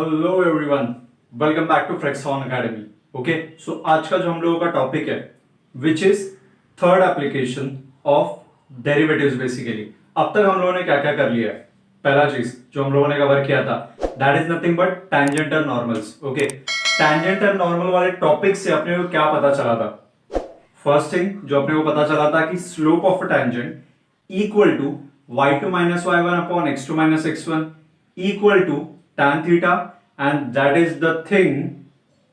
Hello everyone, welcome back to Flexon Academy. Okay, so आज का जो हम लोगों का टॉपिक है which is third application of derivatives. Basically अब तक हम लोगों ने क्या क्या कर लिया है। पहला चीज जो हम लोगों ने कवर किया था that is nothing but tangent और नॉर्मल्स। ओके, टैंजेंट और नॉर्मल वाले टॉपिक से अपने को क्या पता चला था? फर्स्ट थिंग जो अपने को पता चला था कि slope of a tangent equal to y2 minus y1 upon x2 minus x1 equal to tan theta, and that is the thing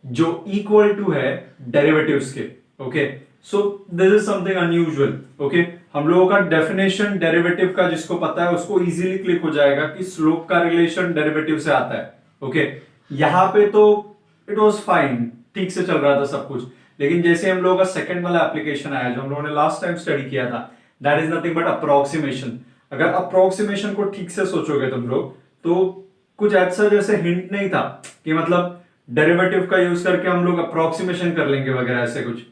जो इक्वल टू है डेरिवेटिव्स के। Okay, so this is something unusual. Okay, हम लोगों का definition derivative का जिसको पता है उसको इजीली क्लिक हो जाएगा कि स्लोप का रिलेशन डेरिवेटिव से आता है। ओके, यहां पे तो इट वाज फाइन, ठीक से चल रहा था सब कुछ, लेकिन जैसे हम लोगों का सेकंड वाला एप्लीकेशन आया जो हम लोगों ने लास्ट टाइम स्टडी किया था, that is nothing but approximation. अगर अप्रोक्सीमेशन को ठीक से सोचोगे तुम लोग तो कुछ ऐसा जैसे हिंट नहीं था कि मतलब डेरिवेटिव का यूज करके हम लोग अप्रोक्सीमेशन कर लेंगे वगैरह ऐसे कुछ।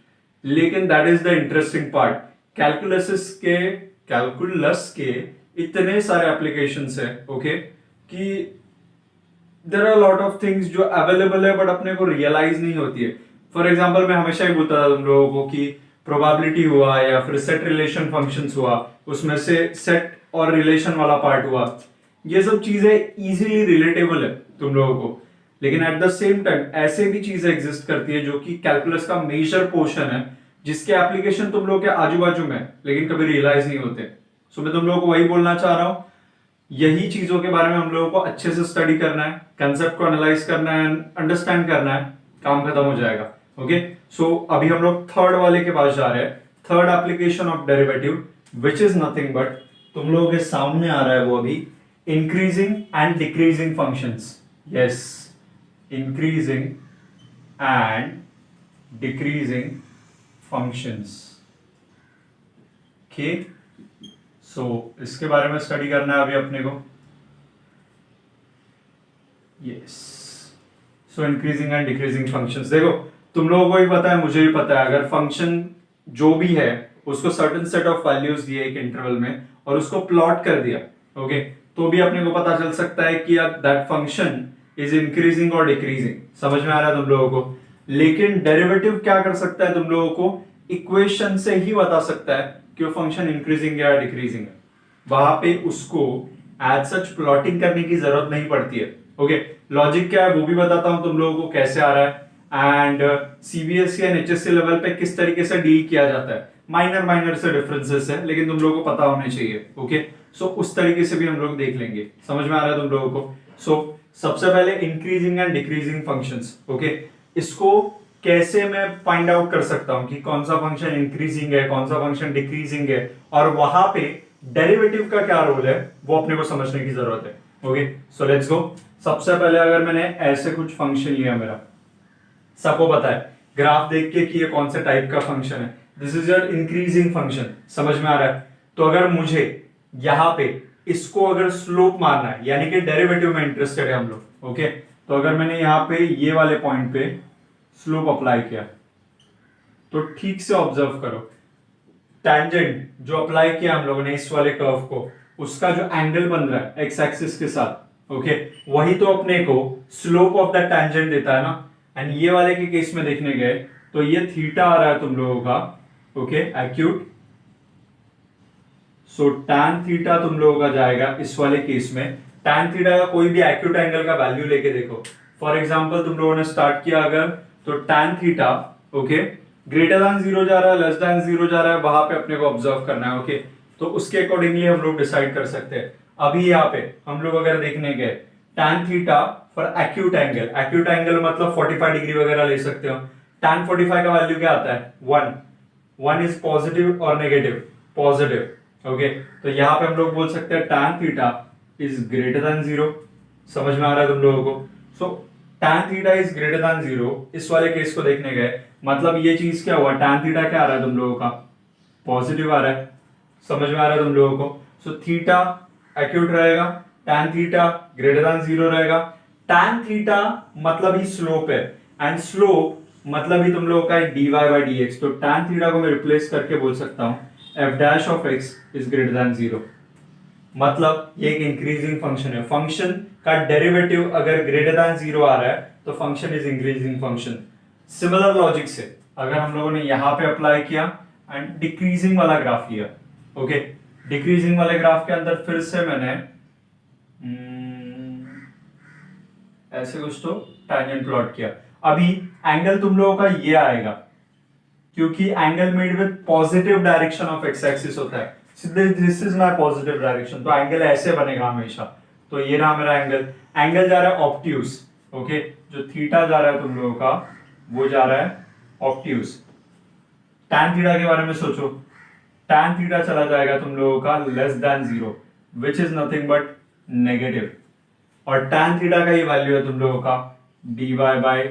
लेकिन that is the interesting part, calculus के इतने सारे एप्लीकेशंस है। ओके, कि there are lot of things जो अवेलेबल है बट अपने को रियलाइज नहीं होती है। फॉर एग्जाम्पल मैं हमेशा ही बोलता था तुम लोगों को कि प्रोबेबिलिटी हुआ या फिर सेट रिलेशन फंक्शंस हुआ, उसमें से सेट और रिलेशन वाला पार्ट हुआ, ये सब चीजें इजीली रिलेटेबल है तुम लोगों को। लेकिन एट द सेम टाइम ऐसे भी चीजें एग्जिस्ट करती है जो कि कैलकुलस का मेजर पोर्शन है, जिसके एप्लीकेशन तुम लोग के आजू बाजू में लेकिन कभी रियलाइज नहीं होते। सो मैं तुम लोगों को वही बोलना चाह रहा हूं, यही चीजों के बारे में हम लोगों को अच्छे से स्टडी करना है, कंसेप्ट को एनालाइज करना है, अंडरस्टैंड करना है, काम खत्म हो जाएगा। ओके, सो अभी हम लोग थर्ड वाले के पास जा रहे हैं, third application of derivative which is nothing but तुम लोगों के सामने आ रहा है वो अभी increasing and decreasing functions. Yes, increasing and decreasing functions. Okay, so इसके बारे में स्टडी करना है अभी अपने को। Yes, so increasing and decreasing functions. देखो तुम लोगों को भी पता है, मुझे भी पता है, अगर फंक्शन जो भी है उसको सर्टेन सेट ऑफ वैल्यूज दिए एक इंटरवल में और उसको प्लॉट कर दिया, ओके, तो भी अपने को पता चल सकता है कि दैट फंक्शन इज इंक्रीजिंग और डिक्रीजिंग। समझ में आ रहा है तुम लोगों को? लेकिन डेरिवेटिव क्या कर सकता है तुम लोगों को? इक्वेशन से ही बता सकता है कि वो फंक्शन इंक्रीजिंग या डिक्रीजिंग है। वहां पे उसको एज सच प्लॉटिंग करने की जरूरत नहीं पड़ती है। ओके, लॉजिक क्या है वो भी बताता हूं तुम लोगों को कैसे आ रहा है, and CBSE and HSC level पे किस तरीके से डील किया जाता है। माइनर से डिफरेंसेस है लेकिन तुम लोगों को पता होने चाहिए। ओके, सो उस तरीके से भी हम लोग देख लेंगे। समझ में आ रहा है तुम लोगों को? सो सबसे पहले increasing and decreasing functions. Okay, इसको कैसे मैं फाइंड आउट कर सकता हूं कि कौन सा फंक्शन इंक्रीजिंग है, कौन सा फंक्शन डिक्रीजिंग है, और वहां पे डेरिवेटिव का क्या रोल है वो अपने को समझने की जरूरत है। Okay, so let's go. सबसे पहले अगर मैंने ऐसे कुछ फंक्शन लिया, मेरा सबको पता है ग्राफ देख के कि ये कौन से टाइप का फंक्शन है, this is your increasing function. समझ में आ रहा है? तो अगर मुझे यहां पे इसको अगर स्लोप मारना है, यानी कि डेरिवेटिव में इंटरेस्टेड है हम लोग, ओके, तो अगर मैंने यहां पे ये वाले पॉइंट पे स्लोप अप्लाई किया तो ठीक से ऑब्जर्व करो, टैंजेंट जो अप्लाई किया हम लोगों ने इस वाले कर्व को, उसका जो एंगल बन रहा है एक्स एक्सिस के साथ, ओके, वही तो अपने को स्लोप ऑफ द टैंजेंट देता है ना। एंड ये वाले के केस में देखने गए तो ये थीटा आ रहा है तुम लोगों का, ओके, एक्यूट। सो टैन थीटा तुम लोगों का जाएगा इस वाले केस में, टैन थीटा का कोई भी एक्यूट एंगल का वैल्यू लेके देखो। फॉर एग्जांपल तुम लोगों ने स्टार्ट किया अगर, तो tan theta, okay, greater than 0 जा रहा है, लेस देन 0 जा रहा है, वहां पे अपने को ऑब्जर्व करना है। ओके, तो उसके अकॉर्डिंगली हम लोग डिसाइड कर सकते हैं। अभी यहाँ पे हम लोग अगर देखने गए tan theta for acute angle मतलब 45 डिग्री वगैरह ले सकते हो। टैन 45 का वैल्यू क्या आता है? 1 इज पॉजिटिव और नेगेटिव? पॉजिटिव। ओके, तो यहाँ पे हम लोग बोल सकते हैं tan theta is greater than 0। समझ में आ रहा है तुम लोगों को? सो tan theta is greater than 0 इस वाले केस को देखने गए, मतलब ये चीज क्या हुआ, टैन थीटा क्या आ रहा है तुम लोगों का? पॉजिटिव आ रहा है। समझ में आ रहा है तुम लोगों को? सो थीटा एक्यूट रहेगा, टैन थीटा ग्रेटर देन 0 रहेगा। टैन थीटा मतलब ही स्लोप है, एंड स्लोप मतलब ही तुम लोगों का dy बाई dx। तो टैन थीटा को मैं रिप्लेस करके बोल सकता हूं f dash of x is greater than 0। मतलब ये एक इंक्रीजिंग फंक्शन है। फंक्शन का डेरिवेटिव अगर ग्रेटर देन 0 आ रहा है तो function is increasing function. Similar logic से अगर हम लोगों ने यहां पे अप्लाई किया एंड डिक्रीजिंग वाला ग्राफ लिया, ओके, डिक्रीजिंग वाले ग्राफ के अंदर फिर से मैंने ऐसे कुछ तो टैंजेंट प्लॉट किया। अभी एंगल तुम लोगों का ये आएगा क्योंकि angle made with positive direction of x axis होता है। This is my positive direction, तो एंगल ऐसे बनेगा हमेशा। तो ये रहा मेरा एंगल, एंगल जा रहा है ऑब्ट्यूज, ओके, जो थीटा जा रहा है तुम लोगों का वो जा रहा है ऑब्ट्यूज। टैन थीटा के बारे में सोचो, टैन थीटा चला जाएगा तुम लोगों का less than 0 which is nothing but negative, और टैन थीटा का ही वैल्यू है तुम लोगों का dy बाय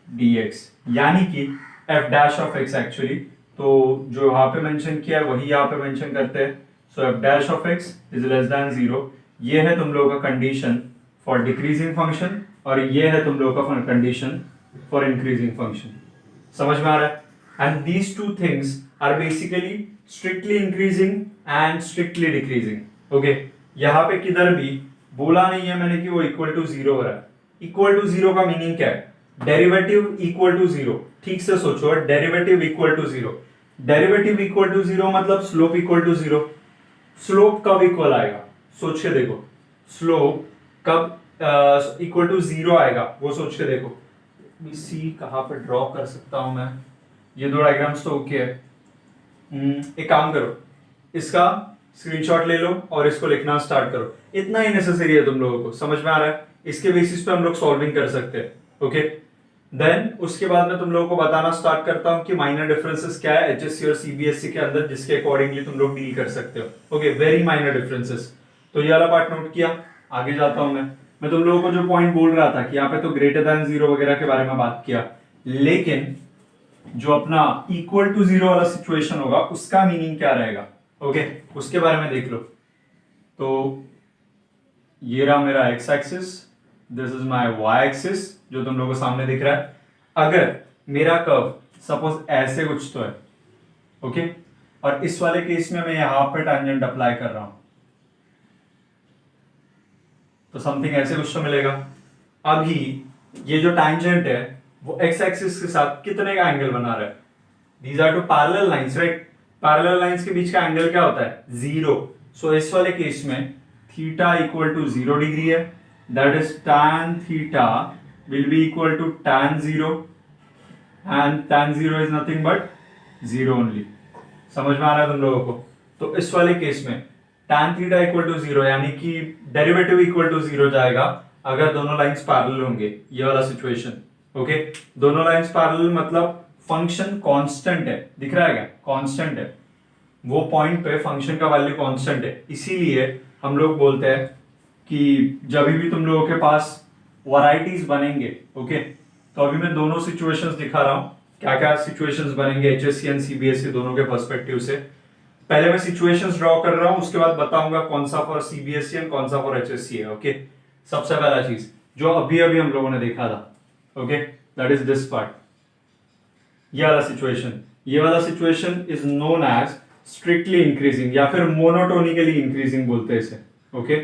dx, यानी कि f dash of x actually. तो जो यहाँ पे मेंशन किया है वही यहाँ पे मेंशन करते हैं। सो f dash of x is less than 0, ये है तुम लोगों का कंडीशन फॉर डिक्रीजिंग फंक्शन, और ये है तुम लोगों का कंडीशन फॉर इंक्रीजिंग फंक्शन। समझ में आ रहा है? And these two things are basically strictly increasing and strictly decreasing. Okay, यहाँ पे किधर भी बोला नहीं है मैंने कि वो इक्वल टू 0 हो रहा है। इक्वल टू 0 का मीनिंग क्या है? Derivative equal to 0। ठीक से सोचो, derivative equal to 0, derivative equal to 0 मतलब स्लोप इक्वल टू 0। स्लोप कब इक्वल आएगा सोच के देखो, स्लोप कब इक्वल टू 0 आएगा वो सोच के देखो। सी कहां पे ड्रॉ कर सकता हूं मैं, ये दो डायग्राम्स तो ओके है। एक काम करो, इसका स्क्रीनशॉट ले लो और इसको लिखना स्टार्ट करो। इतना ही नेसेसरी है तुम लोगों को, समझ में आ रहा है? इसके बेसिस पे हम लोग सॉल्विंग कर सकते हैं। ओके, देन उसके बाद मैं तुम लोगों को बताना स्टार्ट करता हूं कि माइनर डिफरेंसेस क्या है एचएससी और सीबीएसई के अंदर, जिसके अकॉर्डिंगली तुम लोग डील कर सकते हो। Okay, very minor differences. तो ये वाला पार्ट नोट किया, आगे जाता हूं मैं तुम लोगों को जो पॉइंट बोल रहा था कि यहाँ पे तो ग्रेटर देन 0 वगैरह के बारे में बात किया, लेकिन जो अपना इक्वल टू 0 वाला सिचुएशन होगा उसका मीनिंग क्या रहेगा, ओके, उसके बारे में देख लो। तो ये रहा मेरा X axis, this is my Y axis जो तुम लोगों को सामने दिख रहा है। अगर मेरा कर्व सपोज ऐसे कुछ तो है, ओके, और इस वाले केस में मैं यहां पर टैंजेंट अप्लाई कर रहा हूं तो समथिंग ऐसे कुछ तो मिलेगा। अभी ये जो टैंजेंट है वो एक्स एक्सिस के साथ कितने का एंगल बना रहा है? These are two parallel lines, right? Parallel lines के बीच का एंगल क्या होता है? 0। सो इस वाले केस में थीटा इक्वल टू 0 डिग्री है, that is tan theta will be equal to tan 0 and tan 0 is nothing but 0 only. समझ में आ रहा है तुम लोगों को? तो इस वाले केस में tan थीटा इक्वल टू 0 यानी कि डेरिवेटिव इक्वल टू 0 जाएगा अगर दोनों लाइंस पैरेलल होंगे। ये वाला सिचुएशन, ओके, दोनों लाइंस पैरेलल मतलब फंक्शन कांस्टेंट है, दिख रहा है क्या? कांस्टेंट है, वो पॉइंट पे फंक्शन का वैल्यू कांस्टेंट है। इसीलिए हम लोग बोलते हैं कि जब भी तुम लोगों के पास वैरायटीज बनेंगे, ओके, तो अभी मैं दोनों सिचुएशंस दिखा रहा हूं, क्या क्या सिचुएशंस बनेंगे एचएससी एंड सीबीएसई दोनों के पर्सपेक्टिव से। पहले मैं सिचुएशंस ड्रॉ कर रहा हूं, उसके बाद बताऊंगा कौन सा फॉर सीबीएसई एंड कौन सा फॉर एचएससी है। ओके, सबसे पहला चीज जो अभी अभी हम लोगों ने देखा था, okay, that is this part, ये वाला सिचुएशन। ये वाला situation is known as strictly increasing या फिर मोनोटोनिकली इंक्रीजिंग बोलते हैं इसे। ओके,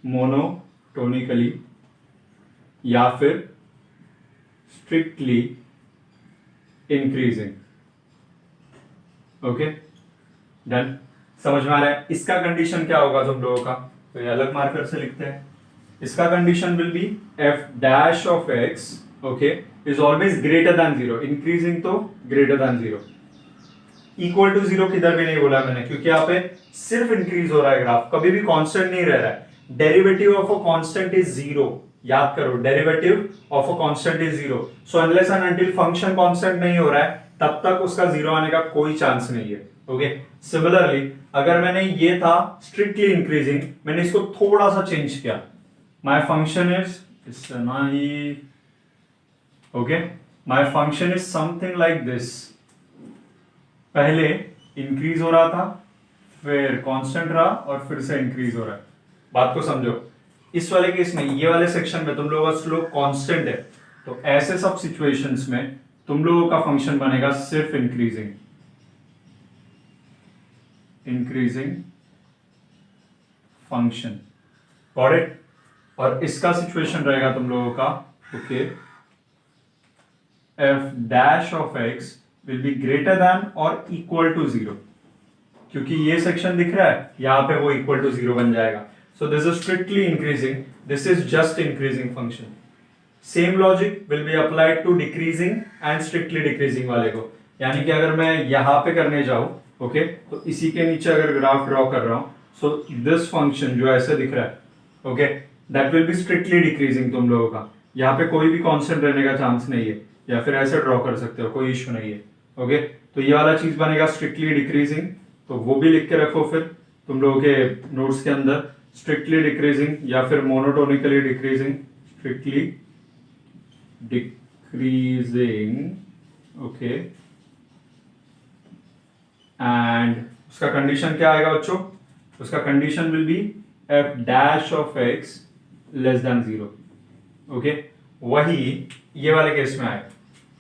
मोनोटोनिकली या फिर स्ट्रिक्टली इंक्रीजिंग। ओके, डन, समझ में आ रहा है? इसका कंडीशन क्या होगा तुम लोगों का? तो ये अलग मार्कर से लिखते हैं। इसका condition will be f dash of x, okay, is always greater than 0। Increasing तो ग्रेटर देन 0। इक्वल टू 0 किधर भी नहीं बोला मैंने, क्योंकि यहाँ पे सिर्फ इंक्रीज हो रहा है ग्राफ, कभी भी कांस्टेंट नहीं रह रहा है। Derivative of a constant is 0, याद करो, derivative of a constant is 0। So unless and until function constant नहीं हो रहा है तब तक उसका 0 आने का कोई चांस नहीं है। ओके, सिमिलरली अगर मैंने ये था स्ट्रिक्टली इंक्रीजिंग, मैंने इसको थोड़ा सा चेंज किया, माय फंक्शन इज इतना ही, okay, my function is something like this. पहले इंक्रीज हो रहा था, फिर कांस्टेंट रहा और फिर से इंक्रीज हो रहा है। बात को समझो, इस वाले केस में, ये वाले सेक्शन में तुम लोगों का स्लोप कांस्टेंट है, तो ऐसे सब सिचुएशंस में तुम लोगों का फंक्शन बनेगा सिर्फ इंक्रीजिंग फंक्शन, गॉट इट। और इसका सिचुएशन रहेगा तुम लोगों का, okay, F dash of x will be greater than और इक्वल टू 0, क्योंकि ये सेक्शन दिख रहा है यहां पे वो इक्वल टू 0 बन जाएगा। So this is strictly increasing, this is just increasing function. Same logic will be applied to decreasing and strictly decreasing वाले को, यानी कि अगर मैं यहां पे करने जाऊं, ओके, तो इसी के नीचे अगर ग्राफ ड्रॉ कर रहा हूं, सो दिस फंक्शन जो ऐसे दिख रहा है, okay, that will B strictly decreasing तुम लोगों का। यहाँ पे कोई भी कांस्टेंट रहने का चांस नहीं है, या फिर ऐसे ड्रॉ कर सकते हो, कोई इश्यू नहीं है, ओके। तो ये वाला चीज बनेगा स्ट्रिक्टली डिक्रीजिंग, तो वो भी लिख के रखो फिर तुम लोगों के नोट्स के अंदर, स्ट्रिक्टली डिक्रीजिंग या फिर monotonically decreasing, strictly decreasing, okay. And उसका कंडीशन क्या आएगा बच्चों? उसका condition will be F dash of x less then 0, okay. वही ये वाले केस में आए,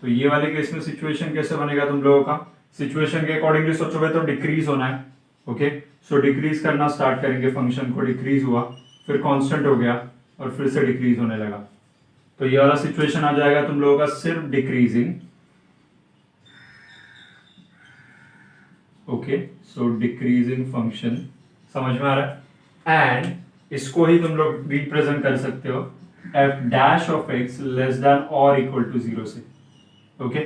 तो ये वाले केस में सिचुएशन कैसे बनेगा तुम लोगों का? सिचुएशन के अकॉर्डिंगली सोचोगे तो डिक्रीज होना है, ओके। सो डिक्रीज करना स्टार्ट करेंगे, फंक्शन को डिक्रीज हुआ, फिर कांस्टेंट हो गया और फिर से डिक्रीज होने लगा, तो ये वाला सिचुएशन आ जाएगा तुम लोगों का सिर्फ डिक्रीजिंग, ओके। सो डिक्रीजिंग फंक्शन, समझ में आ रहा है? एंड इसको ही तुम लोग रिप्रेजेंट कर सकते हो f dash of x less than और इक्वल टू 0 से, okay.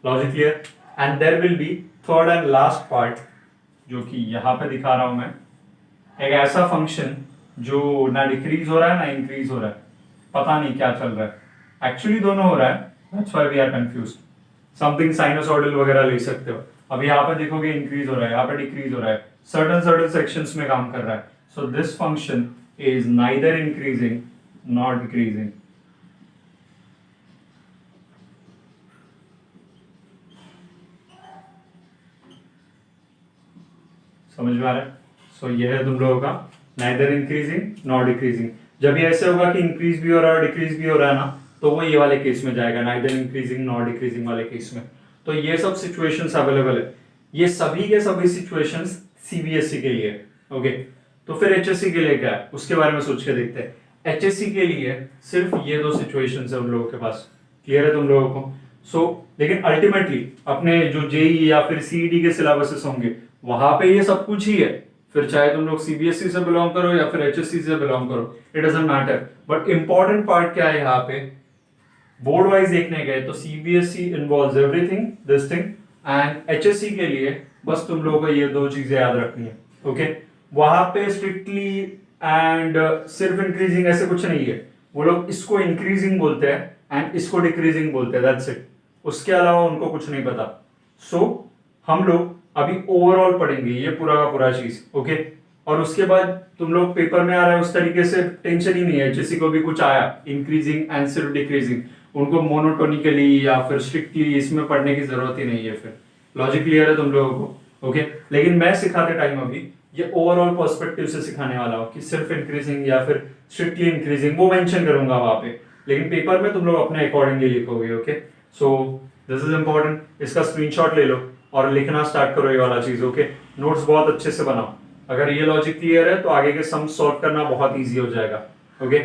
Logic clear? And there will be third and last part, जो कि यहां पे दिखा रहा हूं मैं, एक ऐसा फंक्शन जो ना डिक्रीज हो रहा है ना इंक्रीज हो रहा है, पता नहीं क्या चल रहा है, एक्चुअली दोनों हो रहा है, that's why we are confused. Something sinusoidal वगैरह ले सकते हो। अब यहाँ पे देखोगे इंक्रीज हो रहा है, यहाँ पे डिक्रीज हो रहा है, सर्टेन सेक्शंस में काम कर रहा है। So this function is neither increasing not decreasing. समझ में आ रहा है? सो ये है तुम लोगों का नाइदर इंक्रीजिंग नॉट डिक्रीजिंग। जब ये ऐसे होगा कि इंक्रीज भी हो रहा है डिक्रीज भी हो रहा है ना, तो वो ये वाले केस में जाएगा, नाइदर इंक्रीजिंग नॉट डिक्रीजिंग वाले केस में। तो ये सब सिचुएशंस अवेलेबल है, ये सभी के सभी सिचुएशंस सीबीएसई के लिए, ओके। तो फिर एचएससी के लिए क्या है उसके बारे में सोच के देखते हैं। एचएससी के लिए सिर्फ ये दो सिचुएशंस है उन लोगों के पास, क्लियर है तुम लोगों को? सो लेकिन अल्टीमेटली अपने जो जेई या फिर सीईडी के सिलेबसेस होंगे वहां पे ये सब कुछ ही है, फिर चाहे तुम लोग सीबीएसई से बिलोंग करो या फिर एचएससी से बिलोंग करो, it doesn't matter. But important part क्या है यहाँ पे, बोर्ड वाइज देखने गए तो CBSE involves everything this thing, and HSC के लिए बस तुम लोगों को ये दो चीजें याद रखनी है, ओके। वहां पे स्ट्रिक्टली एंड सिर्फ इंक्रीजिंग ऐसे कुछ नहीं है, वो लोग इसको इंक्रीजिंग बोलते हैं एंड इसको डिक्रीजिंग बोलते हैं, दैट्स इट। उसके अलावा उनको कुछ नहीं पता। सो हम लोग अभी ओवरऑल पढ़ेंगे ये पूरा का पूरा चीज, ओके। और उसके बाद तुम लोग पेपर में आ रहा है उस तरीके से टेंशन ही नहीं है, एचएससी को भी कुछ आया इंक्रीजिंग एंड सिर्फ डिक्रीजिंग, उनको मोनोटोनिकली या फिर स्ट्रिक्टली इसमें पढ़ने की जरूरत ही नहीं है। फिर लॉजिक क्लियर है तुम लोगों को, ओके। लेकिन मैं सिखाते टाइम अभी ये ओवरऑल पर्सपेक्टिव से सिखाने वाला हूँ कि सिर्फ इंक्रीजिंग या फिर स्ट्रिक्टली इंक्रीजिंग वो मेंशन करूंगा वहां पे, लेकिन पेपर में तुम लोग अपने अकॉर्डिंगली लिखोगे, okay. So this is important, इसका स्क्रीनशॉट ले लो और लिखना स्टार्ट करो ये वाला चीज, ओके। नोट्स बहुत अच्छे से बनाओ, अगर ये लॉजिक क्लियर है तो आगे के सम सॉल्व करना बहुत ईजी हो जाएगा, ओके।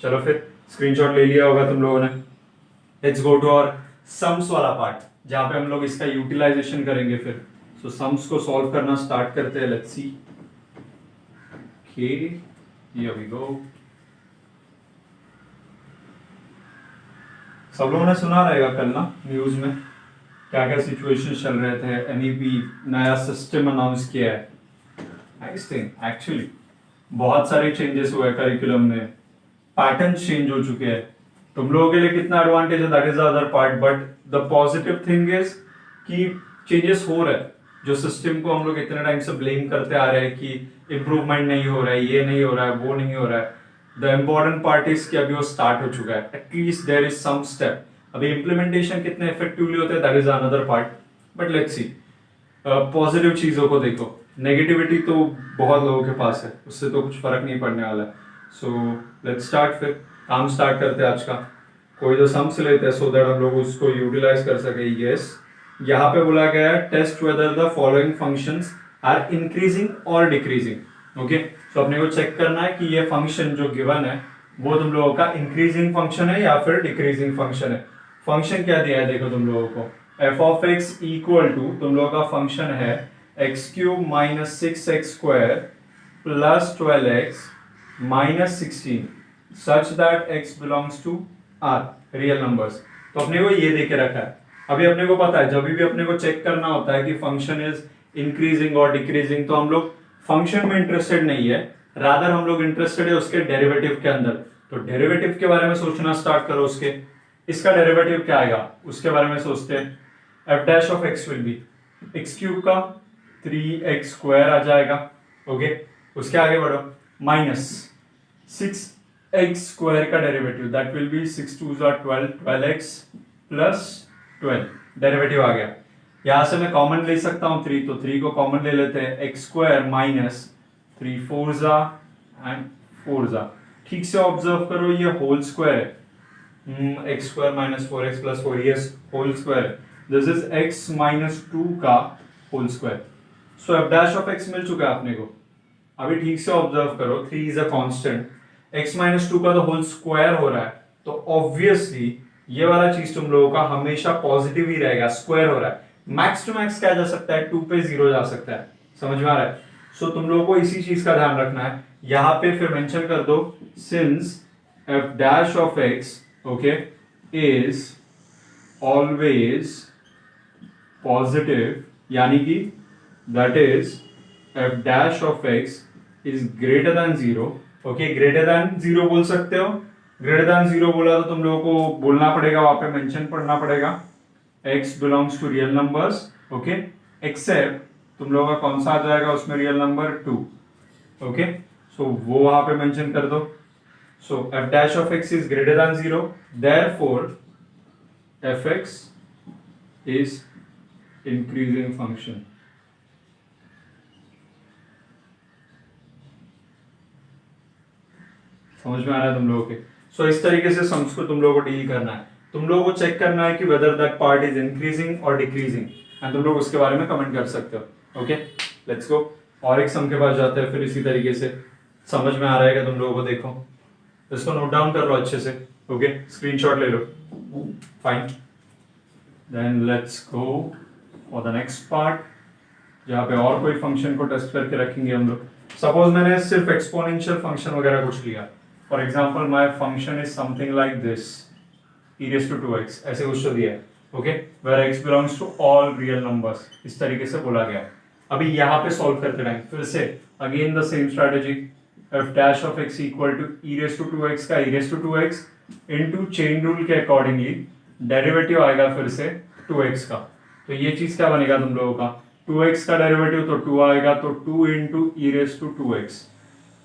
चलो फिर स्क्रीनशॉट ले लिया होगा तुम लोगों ने। Let's go to our sums वाला पार्ट, जहां पे हम लोग इसका यूटिलाइजेशन करेंगे फिर। सो सम्स को सॉल्व करना स्टार्ट करते हैं, let's see. Okay, here we go. सब लोगों ने सुना रहेगा कल ना न्यूज में क्या क्या सिचुएशन चल रहे थे, एनईपी नया सिस्टम अनाउंस किया है, नाइस थिंग। एक्चुअली बहुत सारे चेंजेस हुए करिकुलम में, पैटर्न चेंज हो चुके हैं। तुम लोगों के लिए कितना एडवांटेज है that is the other part, but the positive thing is कि चेंजेस हो रहे हैं। जो सिस्टम को हम लोग इतने टाइम से ब्लेम करते आ रहे हैं कि इम्प्रूवमेंट नहीं हो रहा है, ये नहीं हो रहा है, वो नहीं हो रहा है, द इम्पोर्टेंट पार्ट इज कि अभी वो स्टार्ट हो चुका है, at least there is some step. अभी इम्प्लीमेंटेशन कितने इफेक्टिवली होते हैं that is another part, but let's see. Positive चीजों को देखो, नेगेटिविटी तो बहुत लोगों के पास है, उससे तो कुछ फर्क नहीं पड़ने वाला है। सो लेट्स स्टार्ट, फिर काम स्टार्ट करते हैं आज का। कोई तो सम्स लेते हैं सो दैट हम लोग उसको यूटिलाइज कर सके। यस, यहाँ पे बोला गया है test whether the following functions are increasing और डिक्रीजिंग। ओके, सो अपने को चेक करना है कि ये फंक्शन जो गिवन है वो तुम लोगों का इंक्रीजिंग फंक्शन है या फिर डिक्रीजिंग फंक्शन है। फंक्शन क्या दिया है देखो तुम लोगों को, f of x equal to तुम लोगों का फंक्शन है x cube minus 6x square plus 12x minus 16 such that x belongs to R real numbers. तो अपने को ये देके रखा है। अभी अपने को पता है जब भी अपने को चेक करना होता है कि फंक्शन इज इंक्रीजिंग और डिक्रीजिंग, तो हम लोग फंक्शन में इंटरेस्टेड नहीं है, रादर हम लोग इंटरेस्टेड है उसके डेरिवेटिव के अंदर। तो डेरिवेटिव के बारे में सोचना स्टार्ट करो। उसके इसका डेरिवेटिव क्या आएगा उसके बारे में सोचते हैं। F dash of x will be X cube का 3x स्क्वायर आ जाएगा। ओके, उसके आगे बढ़ो, माइनस 6x स्क्वायर का derivative that will be 6 2 12 12x plus 12 derivative आ गया। यहां से मैं कॉमन ले सकता हूं 3, तो 3 को कॉमन ले लेते हैं, एक्स स्क्वायर माइनस 3 4 एंड 4 ठीक से ऑब्जर्व करो ये होल स्क्वायर है, x square minus 4x plus 4 ये होल स्क्वायर है, दिस इज x माइनस 2 का whole square. So f dash of x मिल चुका है अपने को। अभी ठीक से ऑब्जर्व करो 3 is a constant, x minus 2 का तो होल स्क्वायर हो रहा है, तो ऑब्वियसली ये वाला चीज तुम लोगों का हमेशा पॉजिटिव ही रहेगा, स्क्वायर हो रहा है। मैक्स टू मैक्स क्या जा सकता है, 2 पे 0 जा सकता है, समझ में आ रहा है। सो तुम लोगों को इसी चीज का ध्यान रखना है। यहां पे फिर मेंशन कर दो since F dash of x okay is always positive, यानी कि that is F dash of x is greater than 0। Okay, greater than 0 बोल सकते हो। ग्रेटर देन 0 बोला तो तुम लोगों को बोलना पड़ेगा, वहां पे मेंशन पढ़ना पड़ेगा x belongs to real numbers, okay, except तुम लोगों का कौन सा आ जाएगा उसमें रियल नंबर 2। ओके, सो वो वहां पे मेंशन कर दो। सो f dash of x is greater than 0, therefore fx is increasing function। समझ में आ रहा है तुम लोगों के। सो इस तरीके से सम्स को तुम लोगों को डील करना है। तुम लोगों को चेक करना है कि whether that part is increasing और डिक्रीजिंग, एंड तुम लोग उसके बारे में कमेंट कर सकते हो। ओके, लेट्स गो और एक सम के पास जाते हैं फिर इसी तरीके से। समझ में आ रहा है क्या तुम लोगों को? देखो इसको नोट डाउन कर लो अच्छे से। ओके, स्क्रीनशॉट ले लो। Fine, then let's go for the next part, जहाँ पे और कोई फंक्शन को टेस्ट करके रखेंगे हम लोग। सपोज मैंने सिर्फ एक्सपोनेंशियल फंक्शन वगैरह कुछ लिया, for example my function is something like this e raised to 2x, ऐसे कुछ तो दिया है। Okay, where x belongs to all real numbers, इस तरीके से बोला गया है। अभी यहाँ पे सॉल्व करते टाइम फिर से again the same strategy, f dash of x equal to e raised to 2x का e raised to 2x into chain rule के अकॉर्डिंगली डेरिवेटिव आएगा फिर से 2x का। तो ये चीज क्या बनेगा तुम लोगों का, 2x का डेरिवेटिव तो 2 आएगा, तो 2 into e raised to 2x।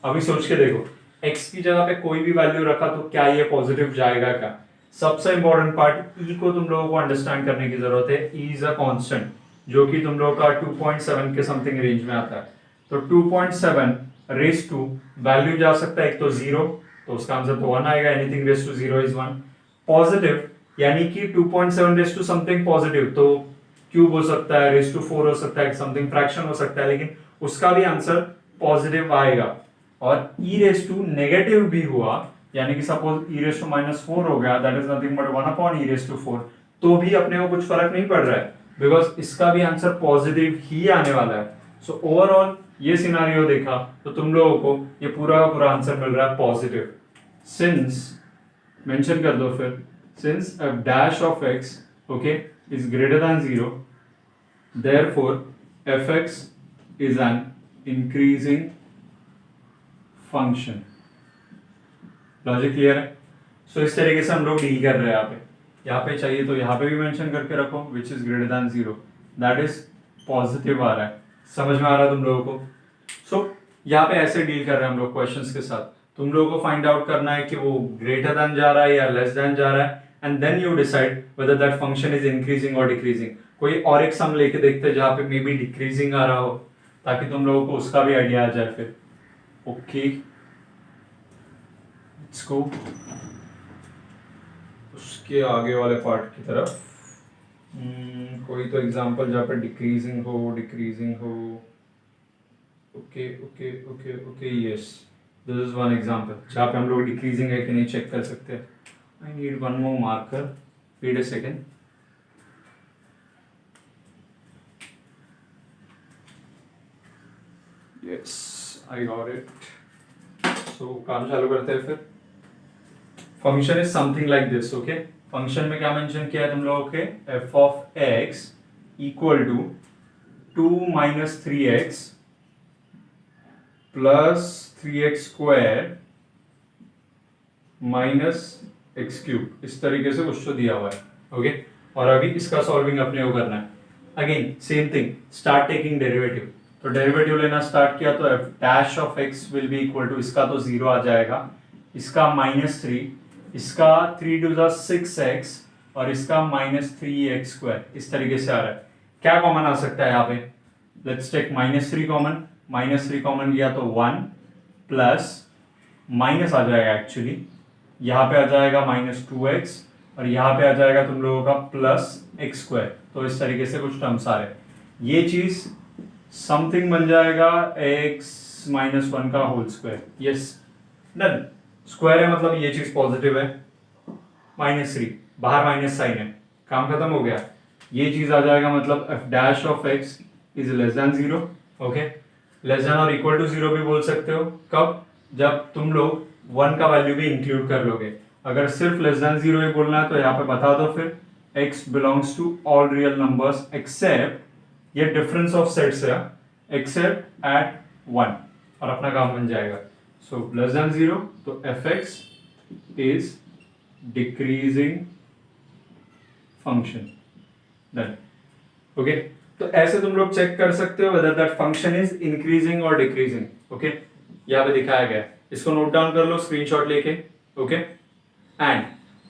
अभी सोच के देखो x की जगह पे कोई भी वैल्यू रखा तो क्या ये पॉजिटिव जाएगा क्या? सबसे इंपॉर्टेंट पार्ट e को तुम लोगों को अंडरस्टैंड करने की जरूरत है। e इज अ कांस्टेंट जो कि तुम लोगों का 2.7 के समथिंग रेंज में आता है। तो 2.7 रेस टू वैल्यू जा सकता है एक तो 0, तो उसका आंसर तो 1 आएगा। Anything raise to 0 is 1। Positive यानी कि 2.7 रेस टू समथिंग पॉजिटिव, तो क्यूब हो सकता है, रेस टू 4 हो सकता है, समथिंग फ्रैक्शन हो सकता है, लेकिन उसका भी आंसर पॉजिटिव आएगा। और e रेस टू नेगेटिव भी हुआ, यानी कि सपोज e रेस टू -4 हो गया, that is nothing but 1 upon e raise to 4, तो भी अपने को कुछ फर्क नहीं पड़ रहा है, बिकॉज इसका भी आंसर पॉजिटिव ही आने वाला है। सो ओवरऑल ये सिनारियो देखा तो तुम लोगों को ये पूरा का पूरा आंसर मिल रहा है पॉजिटिव। सिंस मेंशन कर दो फिर, since f dash of x okay is greater than 0, therefore fx is an increasing function। Logic clear है? सो इस तरीके से हम लोग डील कर रहे हैं। यहाँ पे चाहिए तो यहाँ पे भी मेंशन करके रखो which is greater than 0, that is positive आ रहा है। समझ में आ रहा है तुम लोगों को? सो यहाँ पे ऐसे डील कर रहे हैं हम लोग क्वेश्चंस के साथ। तुम लोगों को फाइंड आउट करना है कि वो ग्रेटर देन जा रहा है या लेस देन जा रहा है, and then you decide whether that function is increasing और डिक्रीजिंग। कोई और एक सम लेके देखते हैं जहाँ पे मे बी डिक्रीजिंग आ रहा हो, ताकि तुम लोगों को उसका भी आइडिया आ जाए फिर। ओके, लेट्स गो उसके आगे वाले पार्ट की तरफ। कोई तो एग्जांपल जहाँ पे डिक्रीजिंग हो। Okay okay okay okay yes, this is one example जहाँ पे हम लोग डिक्रीजिंग है कि नहीं चेक कर सकते हैं. I need one more marker, wait a second. Yes I got it. So काम चालू करते हैं फिर. Function is something like this. Okay, function में क्या मेंशन किया है तुम लोगों के, F of x equal to 2 minus 3x plus 3x square minus X cube, इस तरीके से कुछ तो दिया हुआ है. ओके, और अभी इसका सॉल्विंग अपने को करना है. Again same thing, start taking derivative. तो डेरिवेटिव लेना स्टार्ट किया तो f dash of x will be equal to, इसका तो जीरो आ जाएगा, इसका -3, इसका 3 टू द 6x और इसका -3x स्क्वायर, इस तरीके से आ रहा है. क्या कॉमन आ सकता है यहाँ पे? Let's take -3 common. -3 कॉमन लिया तो 1 प्लस माइनस आ जाएगा एक्चुअली, यहाँ पे आ जाएगा -2x और यहाँ पे आ जाएगा तुम लोगों का +x स्क्वायर. तो इस तरीके से कुछ टर्म्स आ रहे हैं. ये चीज समथिंग बन जाएगा x -1 का whole square. Yes done. Square है मतलब ये चीज पॉजिटिव है. -3 बाहर माइनस साइन है, काम खत्म हो गया. ये चीज आ जाएगा मतलब F dash of x is less than 0. Okay, less than और इक्वल टू 0 भी बोल सकते हो. कब? जब तुम लोग 1 का वैल्यू भी इंक्लूड कर लोगे. अगर सिर्फ लेस देन 0 ही बोलना है तो यहाँ पे बता दो फिर x belongs to all real numbers except, ये डिफरेंस ऑफ सेट्स है, एक्सेप्ट एट 1 और अपना काम बन जाएगा. सो लेस देन 0 तो fx is decreasing function. Done. Okay, तो ऐसे तुम लोग चेक कर सकते हो weather that function is increasing और डिक्रीजिंग. ओके, यहाँ पे दिखाया गया है, इसको नोट डाउन कर लो स्क्रीनशॉट लेके. ओके, एंड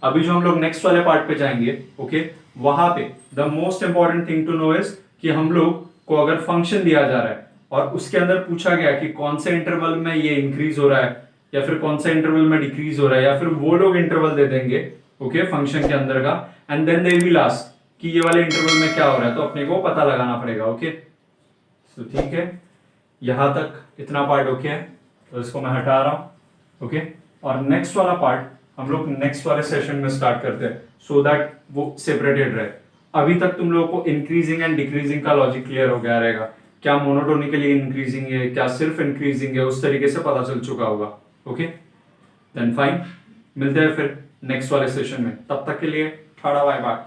अभी जो हम लोग नेक्स्ट वाले पार्ट पे जाएंगे, ओके, वहां पे the most important thing to know is कि हम लोग को अगर फंक्शन दिया जा रहा है और उसके अंदर पूछा गया कि कौन से इंटरवल में ये इंक्रीज हो रहा है या फिर कौन से इंटरवल में डिक्रीज हो रहा है, या फिर वो लोग इंटरवल दे देंगे ओके फंक्शन के अंदर का, and then they will ask कि ये वाले इंटरवल में क्या हो रहा है, तो अपने को पता लगाना पड़ेगा. ओके, तो ठीक है, यहां तक इतना पार्ट ओके है, तो इसको मैं हटा रहा हूं. ओके, और नेक्स्ट वाला पार्ट हम लोग नेक्स्ट वाले सेशन में स्टार्ट करते हैं सो दैट वो सेपरेटेड रहे. अभी तक तुम लोगों को इंक्रीजिंग एंड डिक्रीजिंग का लॉजिक क्लियर हो गया रहेगा. क्या मोनोटोनिकली इंक्रीजिंग है, क्या सिर्फ इंक्रीजिंग है, उस तरीके से पता चल चुका होगा. ओके, देन फाइन, मिलते हैं फिर नेक्स्ट वाले सेशन में. तब तक के लिए टाटा बाय बाय.